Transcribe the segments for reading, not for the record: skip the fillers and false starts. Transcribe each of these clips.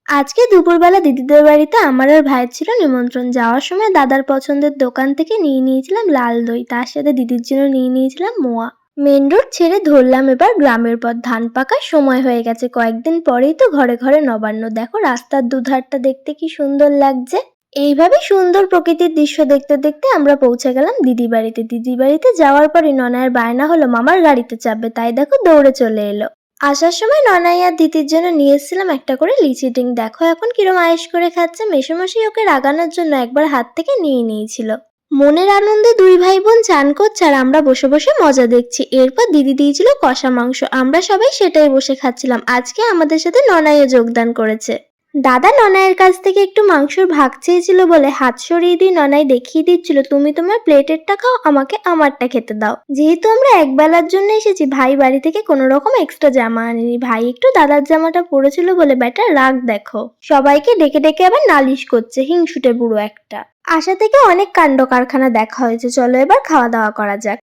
আজকে দুপুরবেলা দিদিদের বাড়িতে আমার আর ভাইয়ের ছিল নিমন্ত্রণ। যাওয়ার সময় দাদার পছন্দের দোকান থেকে নিয়ে নিয়েছিলাম লাল দই, তার সাথে দিদির জন্য নিয়ে নিয়েছিলাম মোয়া। মেন রোড ছেড়ে ধরলাম এবার গ্রামের পথ। ধান পাকার সময় হয়ে গেছে, কয়েকদিন পরেই তো ঘরে ঘরে নবান্ন। দেখো রাস্তার দুধারটা দেখতে কি সুন্দর লাগছে। এইভাবে সুন্দর প্রকৃতির দৃশ্য দেখতে দেখতে আমরা পৌঁছে গেলাম দিদি বাড়িতে। দিদি বাড়িতে যাওয়ার পরে ননায়ের বায়না হলো মামার গাড়িতে চাপবে, তাই দেখো দৌড়ে চলে এলো। আসার সময় ননাই আর দিদির জন্য নিয়ে এসেছিলাম একটা করে লিচি ডিং। দেখো এখন কিরম আয়েশ করে খাচ্ছে। মেসোমশাই ওকে রাগানোর জন্য একবার হাত থেকে নিয়ে নিয়েছিল। মনের আনন্দে দুই ভাই বোন চান করছে আর আমরা বসে বসে মজা দেখছি। এরপর দিদি দিয়েছিল কষা মাংস, আমরা সবাই সেটাই বসে খাচ্ছিলাম। আজকে আমাদের সাথে ননাইও যোগদান করেছে। দাদা ননাইয়ের কাছ থেকে একটু মাংসর ভাগ চেয়েছিল বলে হাত সরিয়ে দিয়ে ননাই দেখিয়ে দিচ্ছিল, তুমি তোমার প্লেটেরটা খাও, আমাকে আমারটা খেতে দাও। যেহেতু আমরা একবেলার জন্য এসেছি, ভাই বাড়ি থেকে কোনো রকম এক্সট্রা জামা আনেনি। ভাই একটু দাদার জামাটা পরেছিল বলে ব্যাটার রাগ দেখো। সবাইকে ডেকে ডেকে আবার নালিশ করছে, হিংসুটে বুড়ো একটা। আশা থেকে অনেক কাণ্ড কারখানা দেখা হয়েছে, চলো এবার খাওয়া দাওয়া করা যাক।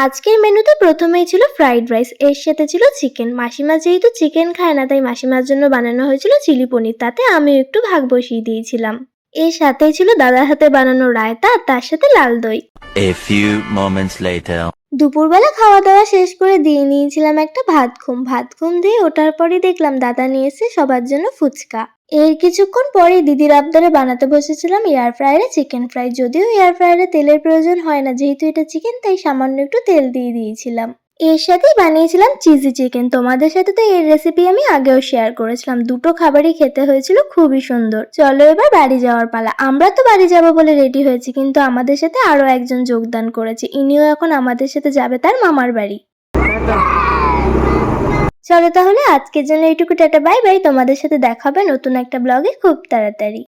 আজকের মেনুতে প্রথমেই ছিল ফ্রাইড রাইস, এর সাথে ছিল চিকেন। মাসিমা যেহেতু চিকেন খায় না, তাই মাসিমার জন্য বানানো হয়েছিল চিলি পনির, তাতে আমিও একটু ভাগ বসিয়ে দিয়েছিলাম। এর সাথেই ছিল দাদার হাতে বানানো রায়তা আর তার সাথে লাল দই। A few moments later. দুপুরবেলা খাওয়া দাওয়া শেষ করে দিয়ে নিয়েছিলাম একটা ভাত ঘুম দিয়ে ওঠার পরই দেখলাম দাদা নিয়ে এসে সবার জন্য ফুচকা। এর কিছুক্ষণ পরেই দিদির আবদারে বানাতে বসেছিলাম এয়ার ফ্রায়ারে চিকেন ফ্রাই। যদিও এয়ার ফ্রায়ারে তেলের প্রয়োজন হয় না, যেহেতু এটা চিকেন তাই সামান্য একটু তেল দিয়ে দিয়েছিলাম। এর সাথেই বানিয়েছিলাম চিজি চিকেন। তোমাদের সাথে তো এর রেসিপি আমি আগেও শেয়ার করেছিলাম। দুটো খাবারই খেতে হয়েছিল খুবই সুন্দর। চলো এবার বাড়ি যাওয়ার পালা। আমরা তো বাড়ি যাব বলে রেডি হয়েছি, কিন্তু আমাদের সাথে আরো একজন যোগদান করেছে। ইনিও এখন আমাদের সাথে যাবে তার মামার বাড়ি। চলো তাহলে আজকের জন্য এইটুকু, টাটা বাই বাই। তোমাদের সাথে দেখা হবে নতুন একটা ব্লগে খুব তাড়াতাড়ি।